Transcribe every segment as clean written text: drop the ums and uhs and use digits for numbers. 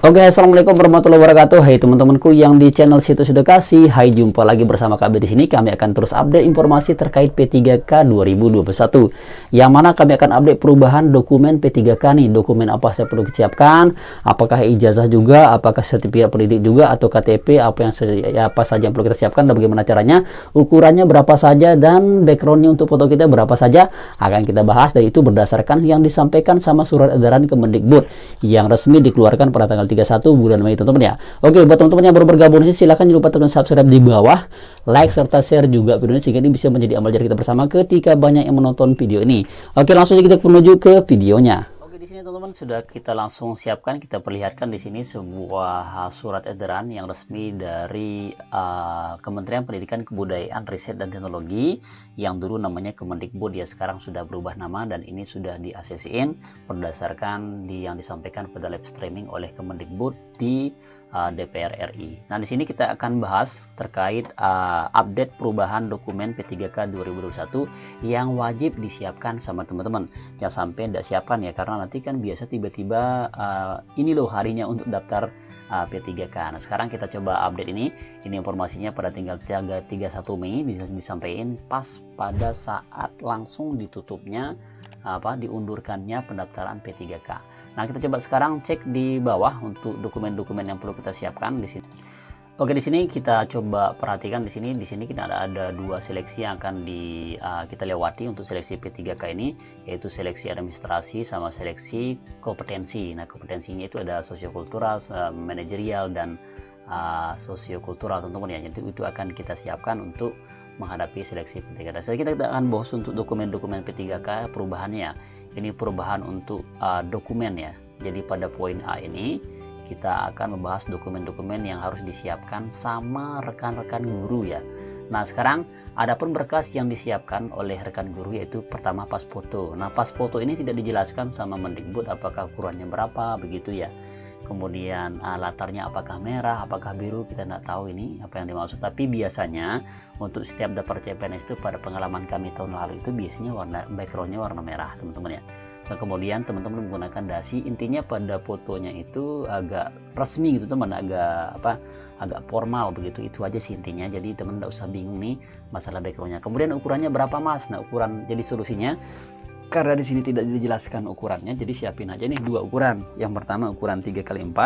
Oke, assalamualaikum warahmatullahi wabarakatuh. Hai teman-temanku yang di channel Situs Edukasi. Hai, jumpa lagi bersama kami di sini. Kami akan terus update informasi terkait P3K 2021. Yang mana kami akan update perubahan dokumen P3K nih. Dokumen apa saya perlu disiapkan? Apakah ijazah juga? Apakah sertifikat pendidik juga? Atau KTP? Apa saja yang perlu kita siapkan dan bagaimana caranya? Ukurannya berapa saja dan backgroundnya untuk foto kita berapa saja? Akan kita bahas, dan itu berdasarkan yang disampaikan sama surat edaran Kemendikbud yang resmi dikeluarkan pada tanggal 31 bulan Mei, teman-teman ya. Oke, buat teman-teman yang baru bergabung di sini, silahkan jangan lupa tekan subscribe di bawah, like serta share juga video ini sehingga ini bisa menjadi amal jari kita bersama ketika banyak yang menonton video ini. Oke, langsung saja kita menuju ke videonya. Oke, di sini teman-teman sudah kita langsung siapkan, kita perlihatkan di sini sebuah surat edaran yang resmi dari Kementerian Pendidikan, Kebudayaan, Riset dan Teknologi yang dulu namanya Kemendikbud, ya sekarang sudah berubah nama dan ini sudah di ACC-in berdasarkan yang disampaikan pada live streaming oleh Kemendikbud di DPR RI. Nah, di sini kita akan bahas terkait update perubahan dokumen P3K 2021 yang wajib disiapkan sama teman-teman. Jangan sampai tidak siapkan ya, karena nanti kan biasa tiba-tiba ini loh harinya untuk daftar P3K. Nah, sekarang kita coba update ini. Ini informasinya pada tinggal 31 Mei disampaikan pas pada saat langsung ditutupnya diundurkannya pendaftaran P3K. Nah, kita coba sekarang cek di bawah untuk dokumen-dokumen yang perlu kita siapkan di sini. Oke, di sini kita coba perhatikan di sini kita ada dua seleksi yang akan kita lewati untuk seleksi P3K ini, yaitu seleksi administrasi sama seleksi kompetensi. Nah, kompetensinya itu ada sosiokultural, manajerial dan sosiokultural, teman-teman ya. Jadi itu akan kita siapkan untuk menghadapi seleksi P3K. Jadi kita akan bahas untuk dokumen-dokumen P3K perubahannya. Ini perubahan untuk dokumen ya. Jadi pada poin A ini kita akan membahas dokumen-dokumen yang harus disiapkan sama rekan-rekan guru ya. Nah, sekarang adapun berkas yang disiapkan oleh rekan guru yaitu pertama pas foto. Nah, pas foto ini tidak dijelaskan sama Mendikbud apakah ukurannya berapa begitu ya. Kemudian latarnya apakah merah, apakah biru, kita tidak tahu ini apa yang dimaksud. Tapi biasanya untuk setiap daftar CPNS itu pada pengalaman kami tahun lalu itu biasanya backgroundnya warna merah, teman-teman ya. Nah, kemudian teman-teman menggunakan dasi, intinya pada fotonya itu agak resmi gitu teman, agak formal begitu, itu aja sih intinya. Jadi teman tidak usah bingung nih masalah backgroundnya. Kemudian ukurannya berapa mas? Nah, ukuran, jadi solusinya karena di sini tidak dijelaskan ukurannya, jadi siapin aja nih dua ukuran. Yang pertama ukuran 3x4,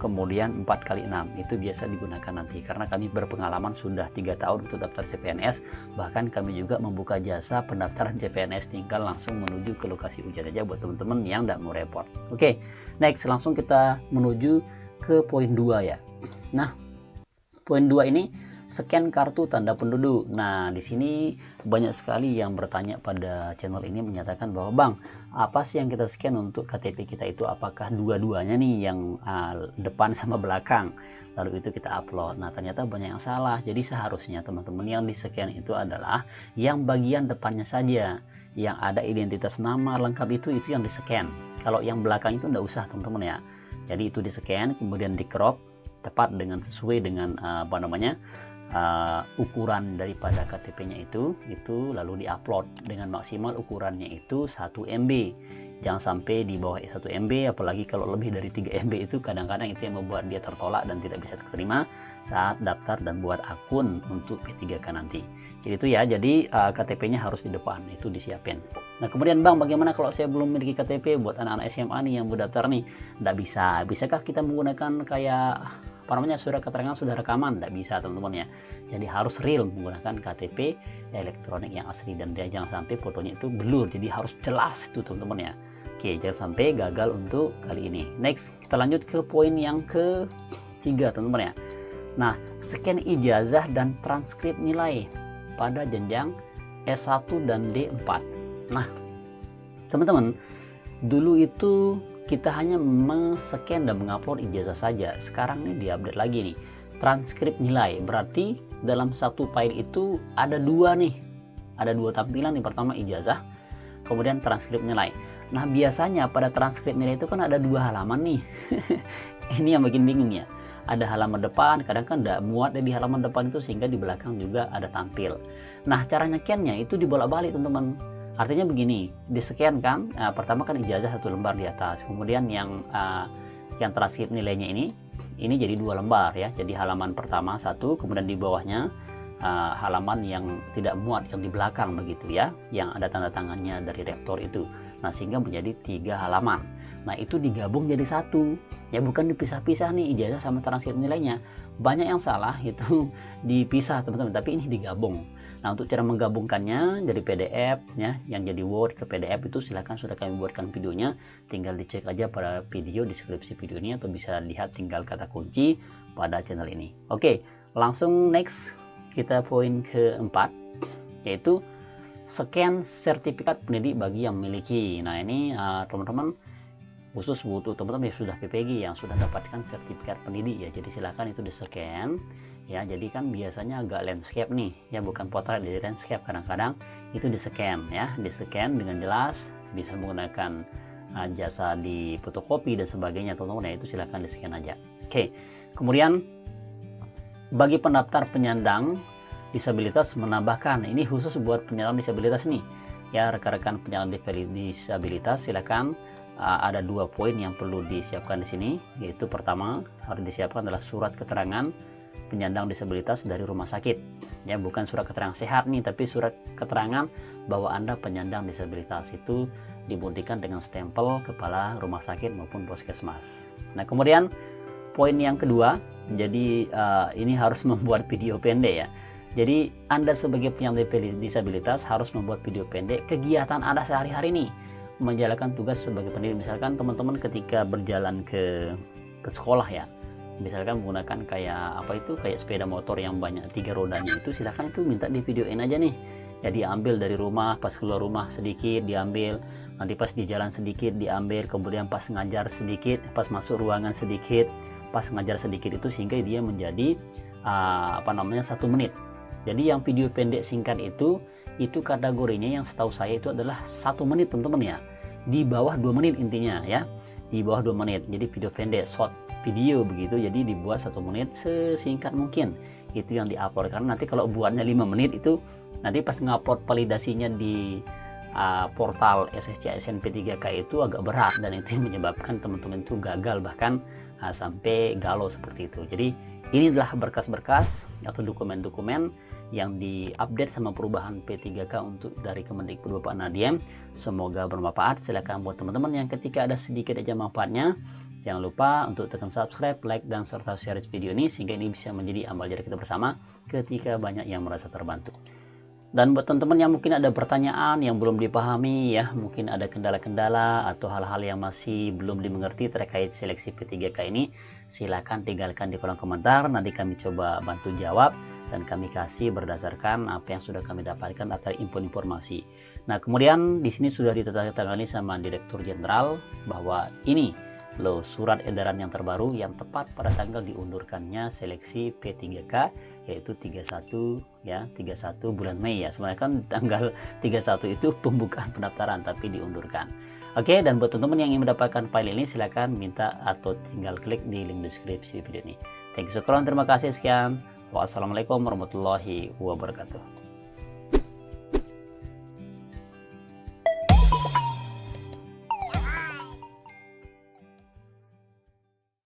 kemudian 4x6. Itu biasa digunakan nanti karena kami berpengalaman sudah 3 tahun untuk daftar CPNS. Bahkan kami juga membuka jasa pendaftaran CPNS, tinggal langsung menuju ke lokasi ujian aja buat teman-teman yang tidak mau repot. Oke, next langsung kita menuju ke poin 2 ya. Nah, poin 2 ini scan kartu tanda penduduk. Nah, di sini banyak sekali yang bertanya pada channel ini menyatakan bahwa Bang, apa sih yang kita scan untuk KTP kita itu? Apakah dua-duanya nih yang depan sama belakang? Lalu itu kita upload. Nah, ternyata banyak yang salah. Jadi seharusnya teman-teman yang di scan itu adalah yang bagian depannya saja, yang ada identitas nama lengkap itu yang di scan. Kalau yang belakang itu enggak usah, teman-teman ya. Jadi itu di scan, kemudian di crop tepat dengan sesuai dengan ukuran daripada KTP-nya itu lalu diupload dengan maksimal ukurannya itu 1 MB. Jangan sampai di bawah 1 MB, apalagi kalau lebih dari 3 MB itu kadang-kadang itu yang membuat dia tertolak dan tidak bisa diterima saat daftar dan buat akun untuk P3K nanti. Jadi itu ya, jadi KTP-nya harus di depan, itu disiapin. Nah, kemudian Bang, bagaimana kalau saya belum memiliki KTP buat anak-anak SMA nih yang mau daftar nih? Nggak bisa. Bisakah kita menggunakan kayak surat keterangan sudah rekaman? Tidak bisa, teman-teman ya. Jadi harus real menggunakan KTP elektronik yang asli, dan dia jangan sampai fotonya itu blur, jadi harus jelas itu, teman-teman ya. Oke, jangan sampai gagal untuk kali ini. Next, kita lanjut ke poin yang ketiga, teman-teman ya. Nah, scan ijazah dan transkrip nilai pada jenjang S1 dan D4. Nah, teman-teman, dulu itu kita hanya men-scan dan mengupload ijazah saja. Sekarang ini diupdate lagi nih, transkrip nilai. Berarti dalam satu file itu ada dua nih, ada dua tampilan nih. Pertama ijazah, kemudian transkrip nilai. Nah, biasanya pada transkrip nilai itu kan ada 2 halaman nih. Ini yang bikin bingung ya. Ada halaman depan, kadang kan tidak muat di halaman depan itu, sehingga di belakang juga ada tampil. Nah, cara nyekennya itu dibolak-balik, teman-teman. Artinya begini, di scan kan, pertama kan ijazah 1 lembar di atas, kemudian yang yang transkrip nilainya ini jadi 2 lembar ya. Jadi halaman pertama 1, kemudian di bawahnya halaman yang tidak muat yang di belakang begitu ya, yang ada tanda tangannya dari rektor itu. Nah, sehingga menjadi 3 halaman. Nah, itu digabung jadi 1 ya, bukan dipisah-pisah nih ijazah sama transkrip nilainya. Banyak yang salah itu dipisah teman-teman, tapi ini digabung. Nah, untuk cara menggabungkannya dari PDF ya, yang jadi Word ke PDF itu silahkan sudah kami buatkan videonya, tinggal dicek aja pada video deskripsi video ini, atau bisa lihat tinggal kata kunci pada channel ini. Oke, langsung next, kita poin keempat, yaitu scan sertifikat pendidik bagi yang memiliki. Nah, ini teman-teman khusus butuh teman-teman yang sudah PPG, yang sudah dapatkan sertifikat pendidik ya. Jadi silahkan itu di scan ya. Jadi kan biasanya agak landscape nih ya, bukan potret, dari landscape kadang-kadang itu di scan ya, di scan dengan jelas, bisa menggunakan jasa di fotokopi dan sebagainya teman-teman ya. Itu silahkan di scan aja. Oke, kemudian bagi pendaftar penyandang disabilitas menambahkan, ini khusus buat penyandang disabilitas nih ya, rekan-rekan penyandang disabilitas, silakan ada 2 poin yang perlu disiapkan di sini, yaitu pertama harus disiapkan adalah surat keterangan penyandang disabilitas dari rumah sakit ya, bukan surat keterangan sehat nih, tapi surat keterangan bahwa Anda penyandang disabilitas. Itu dibuktikan dengan stempel kepala rumah sakit maupun puskesmas. Nah, kemudian poin yang kedua, jadi ini harus membuat video pendek ya. Jadi Anda sebagai penyandang disabilitas harus membuat video pendek kegiatan Anda sehari-hari nih, menjalankan tugas sebagai pendidik. Misalkan teman-teman ketika berjalan ke sekolah ya, misalkan menggunakan kayak sepeda motor yang banyak 3 rodanya, itu silahkan itu minta di videoin aja nih ya, diambil dari rumah, pas keluar rumah sedikit diambil, nanti pas di jalan sedikit diambil, kemudian pas ngajar sedikit, pas masuk ruangan sedikit, pas ngajar sedikit, itu sehingga dia menjadi 1 menit. Jadi yang video pendek singkat itu kategorinya yang setahu saya itu adalah 1 menit teman-teman ya, di bawah 2 menit intinya ya, di bawah 2 menit. Jadi video pendek, short video begitu, jadi dibuat 1 menit sesingkat mungkin, itu yang diupload. Karena nanti kalau buatnya 5 menit itu nanti pas ngupload validasinya di portal SSC SNP3K itu agak berat, dan itu menyebabkan teman-teman itu gagal, bahkan sampai galau seperti itu. Jadi ini adalah berkas-berkas atau dokumen-dokumen yang diupdate sama perubahan P3K untuk dari Kemendikbud Bapak Nadiem. Semoga bermanfaat. Silakan buat teman-teman yang ketika ada sedikit aja manfaatnya, jangan lupa untuk tekan subscribe, like, dan serta share video ini, sehingga ini bisa menjadi amal jari kita bersama ketika banyak yang merasa terbantu. Dan buat teman-teman yang mungkin ada pertanyaan yang belum dipahami ya, mungkin ada kendala-kendala atau hal-hal yang masih belum dimengerti terkait seleksi P3K ini, silakan tinggalkan di kolom komentar, nanti kami coba bantu jawab dan kami kasih berdasarkan apa yang sudah kami dapatkan atau informasi. Nah, kemudian di sini sudah ditandatangani sama Direktur Jenderal bahwa ini loh surat edaran yang terbaru yang tepat pada tanggal diundurkannya seleksi P3K, yaitu 31 bulan Mei ya. Sebenarnya kan tanggal 31 itu pembukaan pendaftaran, tapi diundurkan. Oke, dan buat teman-teman yang ingin mendapatkan file ini, silakan minta atau tinggal klik di link deskripsi video ini. Thank you, terima kasih, sekian. Wassalamualaikum warahmatullahi wabarakatuh.